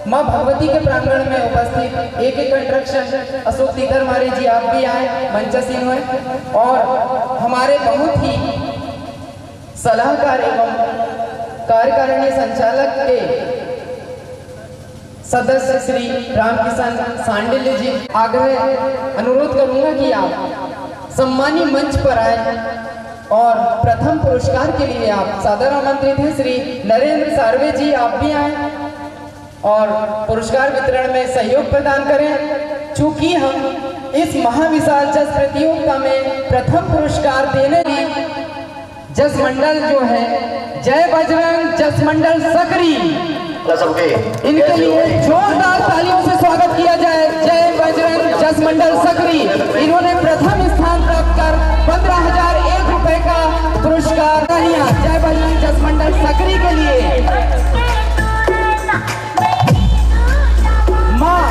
माँ भगवती के प्रांगण में उपस्थित एक कंस्ट्रक्शन अशोक तीतर मारे जी, आप भी आए मंचासीन हुए और हमारे बहुत ही सलाहकार एवं कार्यकारिणी संचालक के सदस्य श्री रामकिशन सांडिल्य जी, आग्रह अनुरोध करूंगा कि आप सम्मानी मंच पर आए और प्रथम पुरस्कार के लिए आप सादर आमंत्रित हैं। श्री नरेंद्र सार्वे जी, आप भी आए और पुरस्कार वितरण में सहयोग प्रदान करें। चूंकि हम इस महाविशाल चेस प्रतियोगिता में प्रथम पुरस्कार देने की जस मंडल जो है जय बजरंग जस मंडल सकरी, इनके लिए जोरदार तालियों से स्वागत किया जाए। जय बजरंग जस मंडल सकरी, इन्होंने प्रथम स्थान प्राप्त कर 15,001 रुपए का पुरस्कार दिया। जय बजरंग जस मंडल सकरी के लिए माँ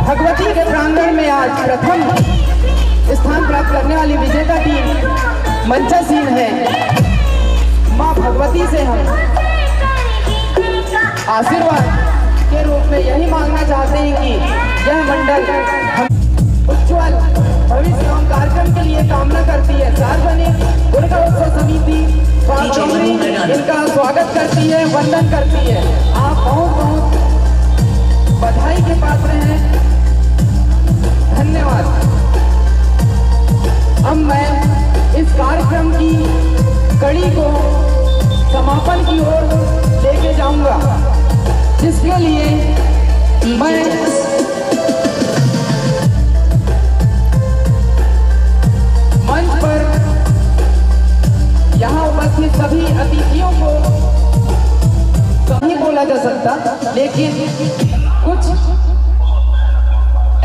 भगवती के प्रांगण में आज प्रथम स्थान प्राप्त करने वाली विजेता टीम मंचासीन है। माँ भगवती से हम आशीर्वाद के रूप में यही मांगना चाहते हैं कि यह मंडल हम उज्ज्वल भविष्य एवं कार्यक्रम के लिए कामना करती है। सार्वजनिक दुर्गा उत्सव समिति बागडोंगरी इनका स्वागत करती है, वंदन करती है। आप बहुत बहुत बधाई के पात्र हैं, धन्यवाद। अब मैं इस कार्यक्रम की कड़ी को समापन की ओर लेके जाऊंगा, जिसके लिए मैं मंच पर यहाँ उपस्थित सभी अतिथियों को नहीं बोला जा सकता, लेकिन कुछ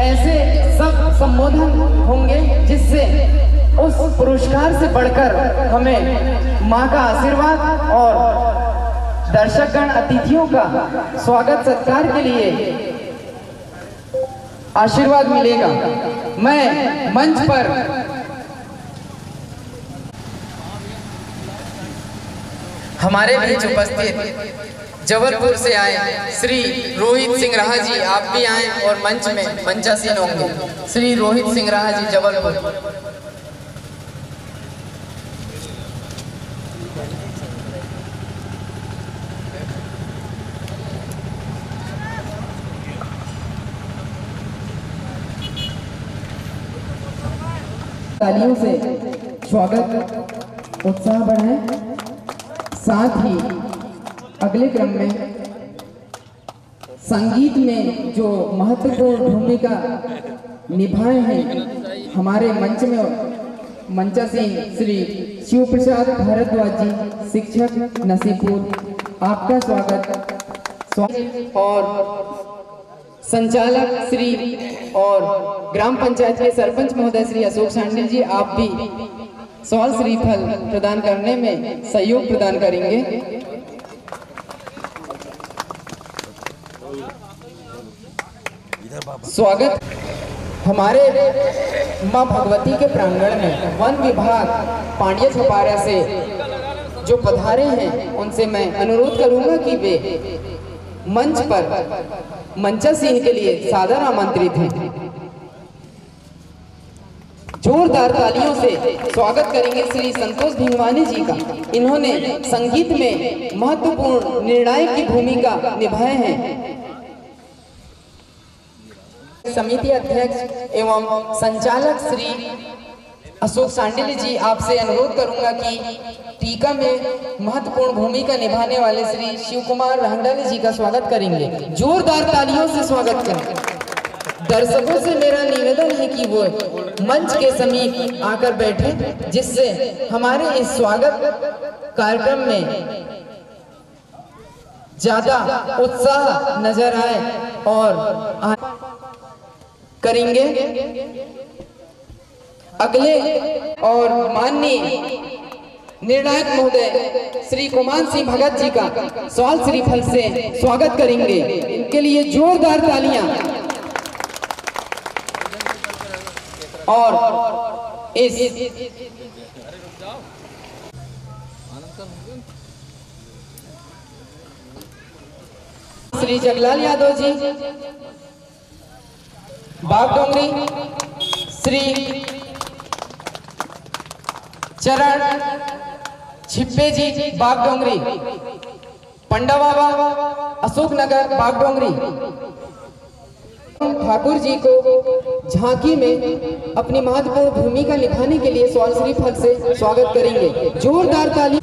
ऐसे सब संबोधन होंगे जिससे उस पुरस्कार से बढ़कर हमें माँ का आशीर्वाद और दर्शकगण अतिथियों का स्वागत सत्कार के लिए आशीर्वाद मिलेगा। मैं मंच पर हमारे बीच उपस्थित जबलपुर से आए श्री रोहित सिंह राहा जी, आप भी आए और मंच में मंचासीन होंगे। श्री रोहित सिंह राहा जी, जबलपुर। तालियों से स्वागत उत्साह बढ़ाएं। साथ ही अगले क्रम में संगीत में जो महत्वपूर्ण भूमिका निभाए हैं हमारे मंच में मंचासीन श्री शिव प्रसाद भारद्वाज जी, शिक्षक नसीपुर, आपका स्वागत और संचालक श्री और ग्राम पंचायत के सरपंच महोदय श्री अशोक सांडिल जी, आप भी सवाल श्रीफल प्रदान करने में सहयोग प्रदान करेंगे। स्वागत हमारे मां भगवती के प्रांगण में वन विभाग पांड्या छपारा से जो पधारे हैं उनसे मैं अनुरोध करूंगा कि वे मंच पर मंचासीन के लिए सादर आमंत्रित हैं। जोरदार तालियों से स्वागत करेंगे श्री संतोष भिंगवानी जी का। इन्होंने संगीत में महत्वपूर्ण निर्णायक की भूमिका निभाए हैं। समिति अध्यक्ष एवं संचालक श्री अशोक सांडिल जी, आपसे अनुरोध करूंगा कि टीका में महत्वपूर्ण भूमिका निभाने वाले श्री शिव कुमार रंगडाले जी का स्वागत करेंगे। जोरदार तालियों से स्वागत करें। दर्शकों से मेरा निवेदन है कि वो मंच के समीप आकर बैठे, जिससे हमारे इस स्वागत कार्यक्रम में ज्यादा उत्साह नजर आए और करेंगे। अगले और माननीय निर्णायक महोदय श्री कुमार सिंह भगत जी का सवाल श्रीफल से स्वागत करेंगे। इनके लिए जोरदार तालियां। और इस श्री जगलाल यादव जी बागडोंगरी, श्री चरण छिप्पे जी बागडोंगरी, पंडा बाबा अशोकनगर बागडोंगरी, ठाकुर जी को झांकी में अपनी महत्वपूर्ण भूमिका निभाने के लिए सवाल श्रीफल से स्वागत करेंगे। जोरदार ताली।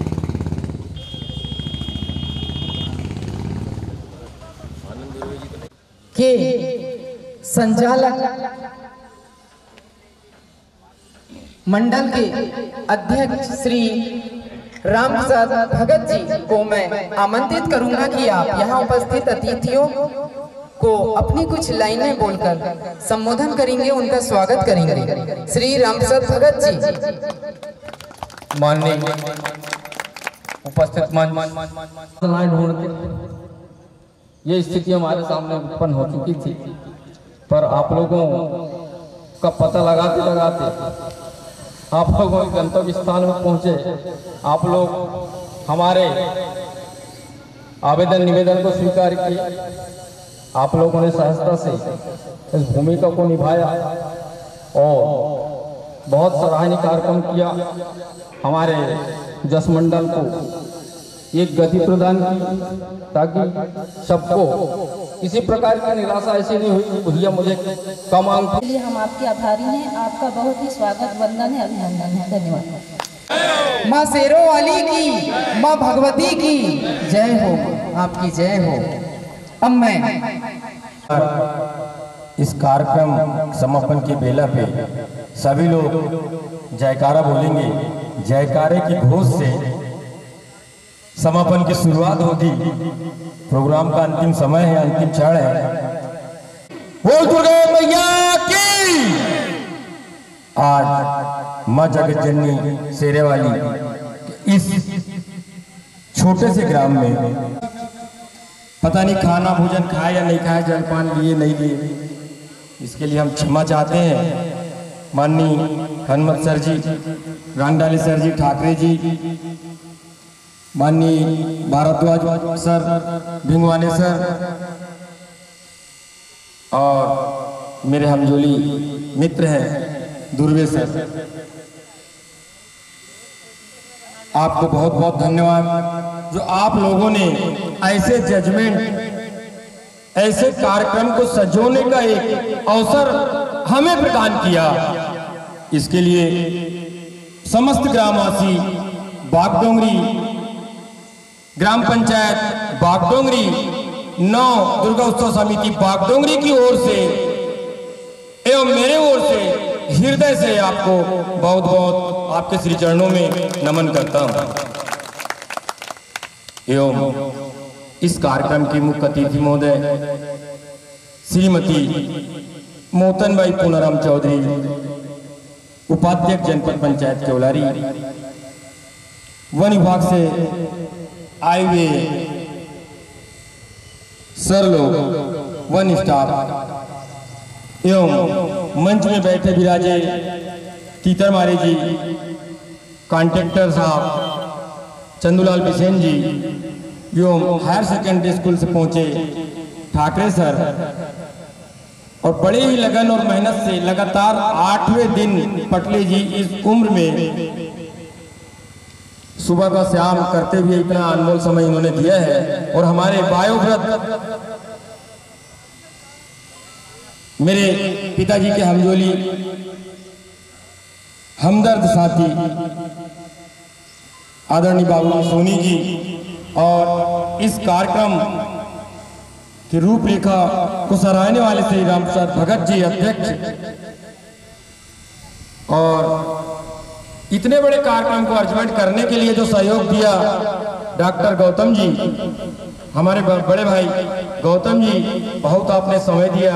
के संचालक मंडल के अध्यक्ष श्री राम प्रसाद भगत जी को मैं आमंत्रित करूंगा कि आप यहां उपस्थित अतिथियों को अपनी कुछ लाइनें बोलकर संबोधन करेंगे, उनका स्वागत करेंगे। श्री राम प्रसाद भगत जी। माननीय उपस्थित लाइन ढूंढते ये स्थिति हमारे सामने उत्पन्न हो चुकी थी, पर आप लोगों का पता लगाते लगाते आप लोगों के गंतव्य स्थान में पहुंचे। आप लोग हमारे आवेदन निवेदन को स्वीकार किए। आप लोगों ने सहजता से इस भूमिका को निभाया और बहुत सराहनीय कार्यक्रम किया। हमारे जस मंडल को एक गति प्रदान की ताकि सबको किसी प्रकार की निराशा ऐसी नहीं हुई भैया मुझे कम अंक। इसलिए हम आपके आभारी हैं। आपका बहुत ही स्वागत, वंदन है, अभिनंदन है। धन्यवाद। माँ शेरों वाली की, माँ भगवती की जय हो, आपकी जय हो। अब मैं इस कार्यक्रम समापन की बेला पे सभी लोग जयकारा बोलेंगे। जयकारे की घोष से समापन की शुरुआत होगी। प्रोग्राम का अंतिम समय है, अंतिम क्षण है। बोल दुर्गा मैया की। आज माँ जगत जननी शेरे वाली इस छोटे से ग्राम में पता नहीं खाना भोजन खाया या नहीं खाया, जलपान लिए नहीं लिए, इसके लिए हम क्षमा चाहते हैं। माननीय हनुमत सर जी, रंगडाले सर जी, ठाकरे जी, माननीय भारद्वाज सर, भिंगवाने सर और मेरे हमजोली मित्र हैं दुर्वे सर, आपको बहुत बहुत धन्यवाद जो आप लोगों ने ऐसे जजमेंट, ऐसे कार्यक्रम को सजोने का एक अवसर हमें प्रदान किया। इसके लिए समस्त ग्रामवासी बागडोंगरी ग्राम पंचायत बागडोंगरी 9 दुर्गा उत्सव समिति बागडोंगरी की ओर से एवं मेरे ओर से हृदय से आपको बहुत बहुत आपके श्री चरणों में नमन करता हूं। एवं इस कार्यक्रम की मुख्य अतिथि महोदय श्रीमती मोहतनबाई पूनाराम चौधरी, उपाध्यक्ष जनपद पंचायत केवलारी, वन विभाग से आए हुए सर लोग, वन स्टाफ एवं मंच में बैठे विराजे तीतरमारे जी, कॉन्ट्रैक्टर साहब चंदूलाल बिसेन जी एवं हायर सेकेंडरी स्कूल से पहुंचे ठाकरे सर, और बड़े ही लगन और मेहनत से लगातार 8वें दिन पटले जी इस उम्र में सुबह का शाम करते हुए इतना अनमोल समय इन्होंने दिया है। और हमारे वायुव्रत मेरे पिताजी के हमजोली हमदर्द साथी आदरणीय बाबू सोनी जी, और इस कार्यक्रम की रूपरेखा को सराहने वाले श्री राम प्रसाद भगत जी अध्यक्ष, और इतने बड़े कार्यक्रम को अरेंजमेंट करने के लिए जो सहयोग दिया डॉक्टर गौतम जी, हमारे बड़े भाई गौतम जी, बहुत आपने समय दिया,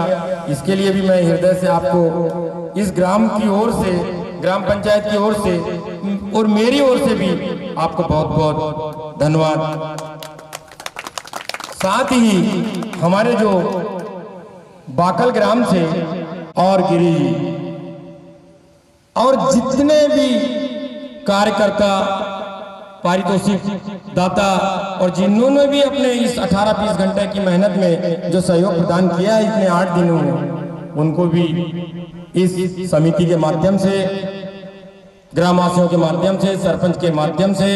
इसके लिए भी मैं हृदय से आपको इस ग्राम की ओर से, ग्राम पंचायत की ओर से और मेरी ओर से भी आपको बहुत बहुत धन्यवाद। साथ ही हमारे जो बाकल ग्राम से और गिरी जी और जितने भी कार्यकर्ता, पारितोषिक दाता और जिन्होंने भी अपने इस 18-20 घंटे की मेहनत में जो सहयोग प्रदान किया है इतने 8 दिनों में, उनको भी इस समिति के माध्यम से, ग्रामवासियों के माध्यम से, सरपंच के माध्यम से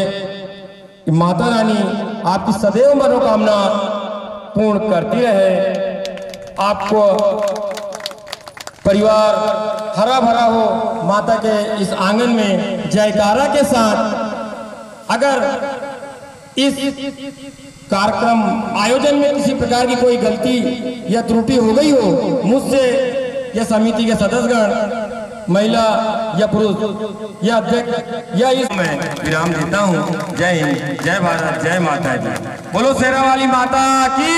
माता रानी आपकी सदैव मनोकामना पूर्ण करती रहे। आपको परिवार हरा भरा हो माता के इस आंगन में जयकारा के साथ। अगर इस कार्यक्रम आयोजन में किसी प्रकार की कोई गलती या त्रुटि हो गई हो मुझसे या समिति के सदस्यगण, महिला या पुरुष या अध्यक्ष या इस मैं विराम देता हूँ। जय हिंद, जय भारत, जय माता दी। बोलो शेरा वाली माता की।